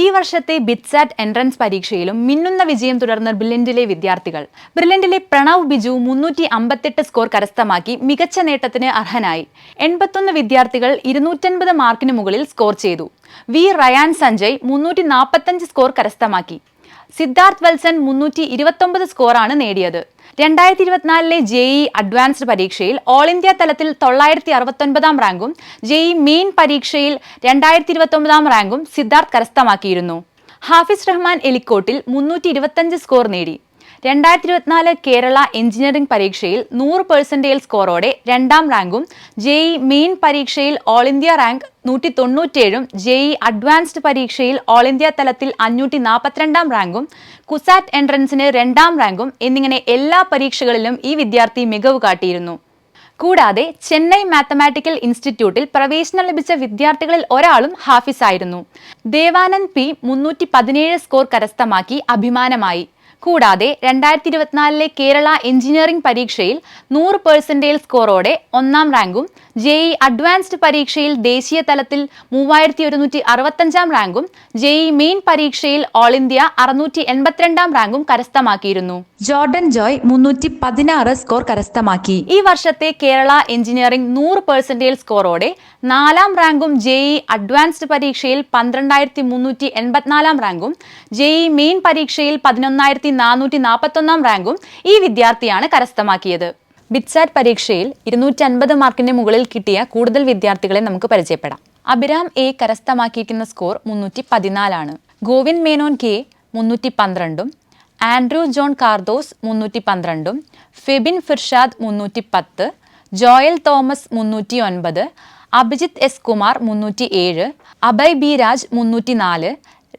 ഈ വർഷത്തെ BITSAT entrance പരീക്ഷയിലും മിന്നുന്ന വിജയം തുടർന്ന ബ്രില്യന്റിലെ വിദ്യാർത്ഥികൾ. ബ്രില്യന്റിലെ പ്രണവ് ബിജു 358 സ്കോർ കരസ്ഥമാക്കി മികച്ച നേട്ടത്തിന് അർഹനായി. 81 വിദ്യാർത്ഥികൾ 250 മാർക്കിന് മുകളിൽ സ്കോർ ചെയ്തു. വി റയാൻ സഞ്ജയ് 345 സ്കോർ കരസ്ഥമാക്കി. സിദ്ധാർത്ഥ് വത്സൻ 329 സ്കോറാണ് നേടിയത്. 2024 JEE അഡ്വാൻസ്ഡ് പരീക്ഷയിൽ ഓൾ ഇന്ത്യ തലത്തിൽ 969 റാങ്കും JEE മെയിൻ പരീക്ഷയിൽ 2029 റാങ്കും സിദ്ധാർത്ഥ് കരസ്ഥമാക്കിയിരുന്നു. ഹാഫിസ് റഹ്മാൻ എലിക്കോട്ടിൽ 325 സ്കോർ നേടി. 2024 കേരള എഞ്ചിനീയറിംഗ് പരീക്ഷയിൽ 100% സ്കോറോടെ 2ാം റാങ്കും JEE മെയിൻ പരീക്ഷയിൽ ഓൾ ഇന്ത്യ റാങ്ക് 197ഉം JEE അഡ്വാൻസ്ഡ് പരീക്ഷയിൽ ഓൾ ഇന്ത്യ തലത്തിൽ 542ാം റാങ്കും കുസാറ്റ് എൻട്രൻസിന് 2ാം റാങ്കും എന്നിങ്ങനെ എല്ലാ പരീക്ഷകളിലും ഈ വിദ്യാർത്ഥി മികവ് കാട്ടിയിരുന്നു. കൂടാതെ ചെന്നൈ മാത്തമാറ്റിക്കൽ ഇൻസ്റ്റിറ്റ്യൂട്ടിൽ പ്രവേശനം ലഭിച്ച വിദ്യാർത്ഥികളിൽ ഒരാളും ഹാഫിസ് ആയിരുന്നു. ദേവാനന്ദ് P 317 സ്കോർ കരസ്ഥമാക്കി അഭിമാനമായി. കൂടാതെ 2024 കേരള എഞ്ചിനീയറിംഗ് പരീക്ഷയിൽ 100% സ്കോറോടെ 1ാം റാങ്കും JEE അഡ്വാൻസ്ഡ് പരീക്ഷയിൽ ദേശീയ തലത്തിൽ 3165ാം റാങ്കും JEE മെയിൻ പരീക്ഷയിൽ ഓൾ ഇന്ത്യ 682ാം റാങ്കും കരസ്ഥമാക്കിയിരുന്നു. ജോർഡൻ ജോയ് 316 സ്കോർ കരസ്ഥമാക്കി. ഈ വർഷത്തെ കേരള എഞ്ചിനീയറിംഗ് 100% സ്കോറോടെ 4ാം റാങ്കും JEE അഡ്വാൻസ്ഡ് പരീക്ഷയിൽ 12384ാം റാങ്കും JEE മെയിൻ പരീക്ഷയിൽ 11441ാം റാങ്കും ഈ വിദ്യാർത്ഥിയാണ് കരസ്ഥമാക്കിയത്. ബിറ്റ്സാറ്റ് പരീക്ഷയിൽ 250 മാർക്കിന് മുകളിൽ കിട്ടിയ കൂടുതൽ വിദ്യാർത്ഥികളെ നമുക്ക് പരിചയപ്പെടാം. അഭിരാം A കരസ്ഥമാക്കിയിരിക്കുന്ന സ്കോർ 314 ഗോവിന്ദ് മേനോൻ K 312ഉം ആൻഡ്രൂ ജോൺ കാർദോസ് 312ഉം Febin Firshad 310, Joel Thomas 309, Abhijith S Kumar 307, Abhay B Raj 304,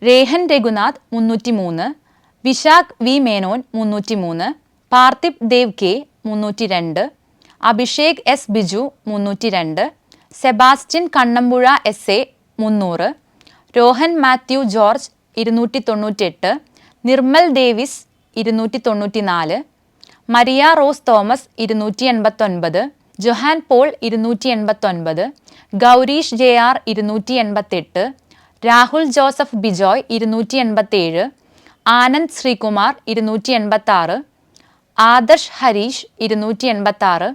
Rehan Raghunath 303, Vishakh V Menon 303, Parthib Dev K 302, Abhishek S Biju 302, Sebastian Kannampuzha SA 300, Rohan Mathew George 298, Nirmal Davis 294, Maria Rose Thomas 289, Johan Paul 289, Gourish JR 288, Rahul Joseph Bijoy 287, Anand Sreekumar 286, Adarsh Harish 286,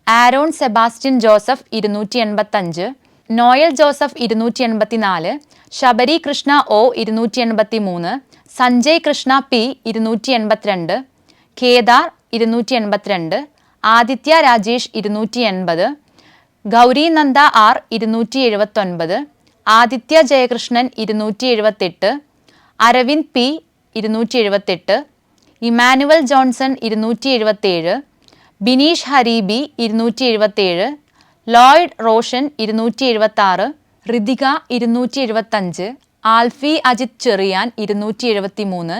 Aaron Sebastian Joseph 285, Noel Joseph 284, Sabari Krishna O 283, Sanjay Krishna P 282, Kedar 282, Aditya Rajesh 280, Gauri Nanda R 279, Aditya Jayakrishnan 278, Aravind P 278, Emmanuel Johnson 277, Bineesh Haribi 277, Lloyd Roshan 276, Ritika 275, Alfie Ajith Cherian 273,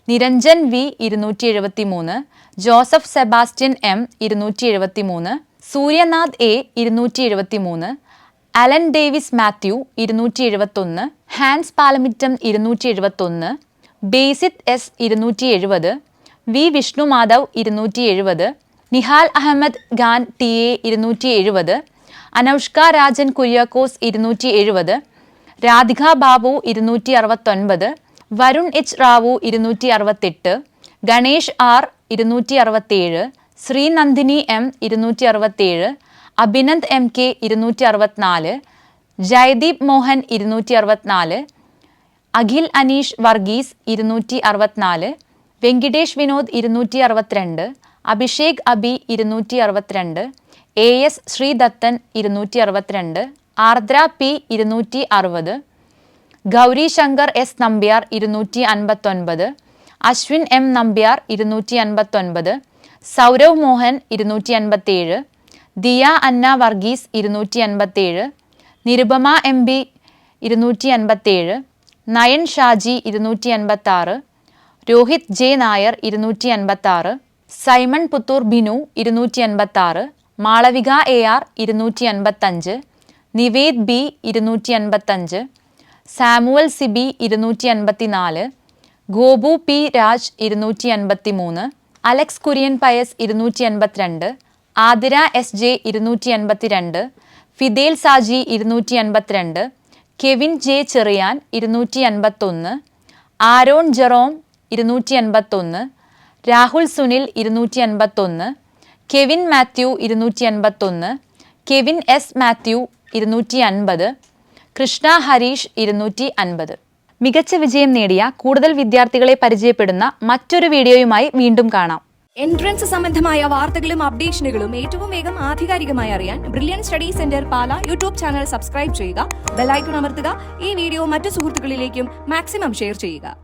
Niranjan V 273, Joseph Sebastian M 273, Suryanath A 273, Alan Davis Mathew 271, Hans Palamittam 271, ബേസിത് S 270, V Vishnu Madhav 270, Nihal Ahammed Khan TA 270, Anoushka Rajan Kuriakose 270, Radhika Babu 269, Varun H Rao 268, Ganesh R 267, Sreenandini M 267, Abhinand MK 264, Jaideep Mohan 264, Akhil Aneesh Varghese 264, Venkitesh Vinod 262, Abhishek Abi 262, AS Sreedathan 262, Ardra P 260, Gowri Shankar S Nambiar 259, Ashwin M Nambiar 259, Saurav Mohan 257, Diya Anna Varghese 257, Nirupama MB 257, nine Shaji 286, Rohit J Nair 256, Simon Puthur Binu 286, Malavika AR 255, Nived B 255, Samuel Sibi 254, Gopu P Raj 253, Alex Kurian Pius 282, Athira SJ 282, Fidel Saji 282, Kevin J Cherian 251, Aaron Jerome 251, Rahul Sunil 251, Kevin Mathew 251, Kevin S Mathew 250, Krishna Harish 250. മികച്ച വിജയം നേടിയ കൂടുതൽ വിദ്യാർത്ഥികളെ പരിചയപ്പെടുന്ന മറ്റൊരു വീഡിയോയുമായി വീണ്ടും കാണാം. Entrance സംബന്ധമായ വാർത്തകളും അപ്ഡേഷനുകളും ഏറ്റവും വേഗം ആധികാരികമായി അറിയാൻ ബ്രില്യൻ സ്റ്റഡി സെന്റർ പാല യൂട്യൂബ് ചാനൽ സബ്സ്ക്രൈബ് ചെയ്യുക, ബെലൈക്കൺ അമർത്തുക. ഈ വീഡിയോ മറ്റു സുഹൃത്തുക്കളിലേക്കും മാക്സിമം ഷെയർ ചെയ്യുക.